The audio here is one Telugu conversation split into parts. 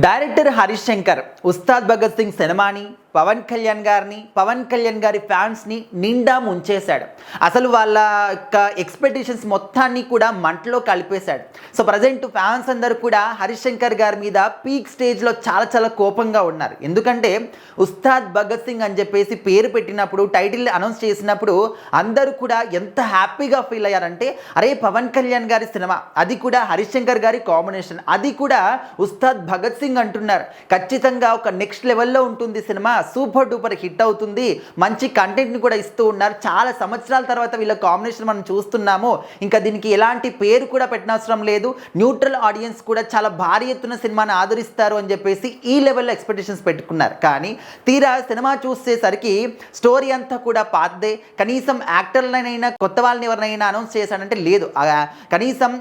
డైరెక్టర్ హరీష్ శంకర్ ఉస్తాద్ భగత్ సింగ్ సినిమాని పవన్ కళ్యాణ్ గారిని పవన్ కళ్యాణ్ గారి ఫ్యాన్స్ని నిండా ముంచేశాడు. అసలు వాళ్ళ యొక్క ఎక్స్పెక్టేషన్స్ మొత్తాన్ని కూడా మంటలో కలిపేశాడు. సో ప్రజెంట్ ఫ్యాన్స్ అందరూ కూడా హరీష్ శంకర్ గారి మీద పీక్ స్టేజ్లో చాలా కోపంగా ఉన్నారు. ఎందుకంటే ఉస్తాద్ భగత్ సింగ్ అని చెప్పేసి పేరు పెట్టినప్పుడు, టైటిల్ అనౌన్స్ చేసినప్పుడు అందరూ కూడా ఎంత హ్యాపీగా ఫీల్ అయ్యారంటే, అరే పవన్ కళ్యాణ్ గారి సినిమా, అది కూడా హరీష్ శంకర్ గారి కాంబినేషన్, అది కూడా ఉస్తాద్ భగత్ సింగ్ అంటున్నారు. ఖచ్చితంగా ఒక నెక్స్ట్ లెవెల్లో ఉంటుంది సినిమా, సూపర్ డూపర్ హిట్ అవుతుంది, మంచి కంటెంట్ని కూడా ఇస్తూ ఉన్నారు. చాలా సంవత్సరాల తర్వాత వీళ్ళ కాంబినేషన్ మనం చూస్తున్నాము. ఇంకా దీనికి ఎలాంటి పేరు కూడా పెట్టనవసరం లేదు, న్యూట్రల్ ఆడియన్స్ కూడా చాలా భారీ ఎత్తున సినిమాని ఆదరిస్తారు అని చెప్పేసి ఈ లెవెల్లో ఎక్స్పెక్టేషన్స్ పెట్టుకున్నారు. కానీ తీరా సినిమా చూసేసరికి స్టోరీ అంతా కూడా పాతదే. కనీసం యాక్టర్లనైనా కొత్త వాళ్ళని ఎవరినైనా అనౌన్స్ చేశాడంటే లేదు, కనీసం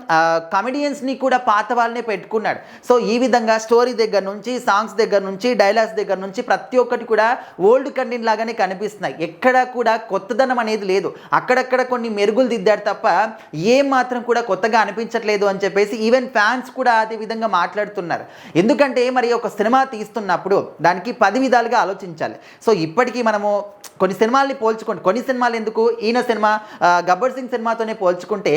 కామెడియన్స్ని కూడా పాత వాళ్ళనే పెట్టుకున్నాడు. సో ఈ విధంగా స్టోరీ దగ్గర నుంచి, సాంగ్స్ దగ్గర నుంచి, డైలాగ్స్ దగ్గర నుంచి ప్రతి ఒక్కటి కూడా ఓల్డ్ కంటెంట్ లాగానే కనిపిస్తున్నాయి. ఎక్కడ కూడా కొత్తదనం అనేది లేదు. అక్కడక్కడ కొన్ని మెరుగులు దిద్దాడు తప్ప ఏం మాత్రం కూడా కొత్తగా అనిపించట్లేదు అని చెప్పేసి ఈవెన్ ఫ్యాన్స్ కూడా అదే విధంగా మాట్లాడుతున్నారు. ఎందుకంటే మరి ఒక సినిమా తీస్తున్నప్పుడు దానికి 10 విధాలుగా ఆలోచించాలి. సో ఇప్పటికీ మనము కొన్ని సినిమాల్ని పోల్చుకుంటే, కొన్ని సినిమాలు ఎందుకు, ఈయన సినిమా గబ్బర్ సింగ్ సినిమాతోనే పోల్చుకుంటే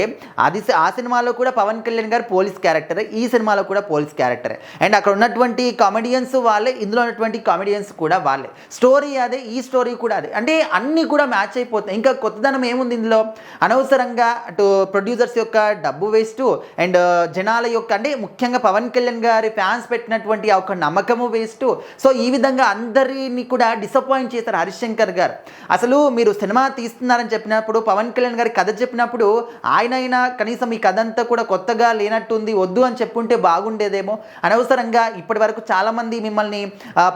ఆ సినిమాలో కూడా పవన్ కళ్యాణ్ గారు పోలీస్ క్యారెక్టర్, ఈ సినిమాలో కూడా పోలీస్ క్యారెక్టర్. అండ్ అక్కడ ఉన్నటువంటి కామెడియన్స్ వాళ్ళే, ఇందులో ఉన్నటువంటి కామెడియన్స్ కూడా వాళ్ళే, స్టోరీ అదే, ఈ స్టోరీ కూడా అదే. అంటే అన్నీ కూడా మ్యాచ్ అయిపోతాయి. ఇంకా కొత్తదనం ఏముంది ఇందులో? అనవసరంగా అటు ప్రొడ్యూసర్స్ యొక్క డబ్బు వేస్ట్, అండ్ జనాల యొక్క, అంటే ముఖ్యంగా పవన్ కళ్యాణ్ గారి ఫ్యాన్స్ పెట్టినటువంటి ఆ ఒక నమ్మకము వేస్ట్. సో ఈ విధంగా అందరినీ కూడా డిసప్పాయింట్ చేశారు హరీష్ శంకర్ గారు. అసలు మీరు సినిమా తీస్తున్నారని చెప్పినప్పుడు, పవన్ కళ్యాణ్ గారి కథ చెప్పినప్పుడు ఆయనైనా కనీసం ఈ కథ అంతా కూడా కొత్తగా లేనట్టుంది, వద్దు అని చెప్పుంటే బాగుండేదేమో. అనవసరంగా ఇప్పటి వరకు చాలామంది మిమ్మల్ని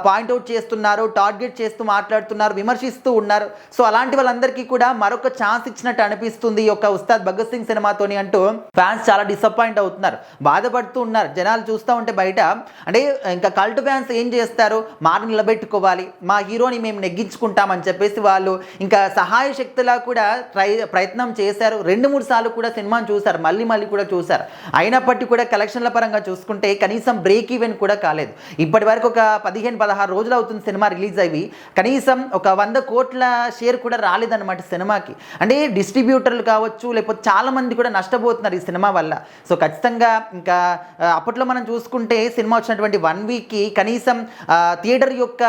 పాయింట్అవుట్ చేస్తున్నారు, టార్గెట్ చేస్తూ మాట్లాడుతున్నారు, విమర్శిస్తూ ఉన్నారు. సో అలాంటి వాళ్ళందరికీ కూడా మరొక ఛాన్స్ ఇచ్చినట్టు అనిపిస్తుంది ఈ యొక్క ఉస్తాద్ భగత్ సింగ్ సినిమాతోని అంటూ ఫ్యాన్స్ చాలా డిసప్పాయింట్ అవుతున్నారు, బాధపడుతూ ఉన్నారు. జనాలు చూస్తూ ఉంటే బయట, అంటే ఇంకా కల్ట్ ఫ్యాన్స్ ఏం చేస్తారు, మాట నిలబెట్టుకోవాలి, మా హీరోని మేము నెగ్గించుకుంటామని చెప్పేసి వాళ్ళు ఇంకా సహాయ శక్తిలా కూడా ప్రయత్నం చేశారు. 2-3 సార్లు కూడా సినిమాను చూశారు, మళ్ళీ కూడా చూశారు. అయినప్పటికీ కూడా కలెక్షన్ల పరంగా చూసుకుంటే కనీసం బ్రేక్ ఈవెన్ కూడా కాలేదు. ఇప్పటి వరకు ఒక 15-16 రోజులు అవుతుంది సినిమా రిలీజ్ అయ్యి, కనీసం ఒక 100 కోట్ల షేర్ కూడా రాలేదన్నమాట సినిమాకి. అంటే డిస్ట్రిబ్యూటర్లు కావచ్చు, లేకపోతే చాలామంది కూడా నష్టపోతున్నారు ఈ సినిమా వల్ల. సో ఖచ్చితంగా ఇంకా అప్పట్లో మనం చూసుకుంటే సినిమా వచ్చినటువంటి 1 వీక్కి కనీసం థియేటర్ యొక్క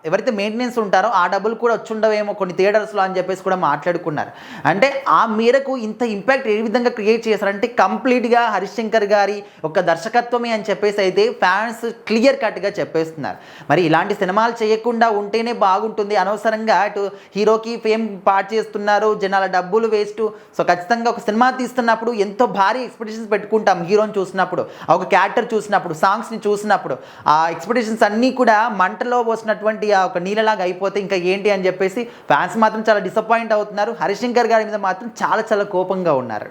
ఎవరైతే మెయింటెనెన్స్ ఉంటారో ఆ డబ్బులు కూడా వచ్చుండవేమో కొన్ని థియేటర్స్లో అని చెప్పేసి కూడా మాట్లాడుకున్నారు. అంటే ఆ మేరకు ఇంత ఇంపాక్ట్ ఏ విధంగా క్రియేట్ చేశారంటే కంప్లీట్గా హరీష్ శంకర్ గారి ఒక దర్శకత్వమే అని చెప్పేసి అయితే ఫ్యాన్స్ క్లియర్ కట్గా చెప్పేస్తున్నారు. మరి ఇలాంటి సినిమాలు చేయకుండా ఉంటేనే బాగుంటుంది. అనవసరంగా అటు హీరోకి ఫేమ్ పార్ట్ చేస్తున్నారు, జనాల డబ్బులు వేస్ట్. సో ఖచ్చితంగా ఒక సినిమా తీస్తున్నప్పుడు ఎంతో భారీ ఎక్స్పెక్టేషన్స్ పెట్టుకుంటాం. హీరోని చూసినప్పుడు, ఒక క్యారెక్టర్ చూసినప్పుడు, సాంగ్స్ని చూసినప్పుడు ఆ ఎక్స్పెక్టేషన్స్ అన్నీ కూడా మంటలో పోసినటువంటి ఆ ఒక నీళ్ళలాగా అయిపోతే ఇంకా ఏంటి అని చెప్పేసి ఫ్యాన్స్ మాత్రం చాలా డిసప్పాయింట్ అవుతున్నారు. హరీష్ శంకర్ గారి మీద మాత్రం చాలా కోపంగా ఉన్నారు.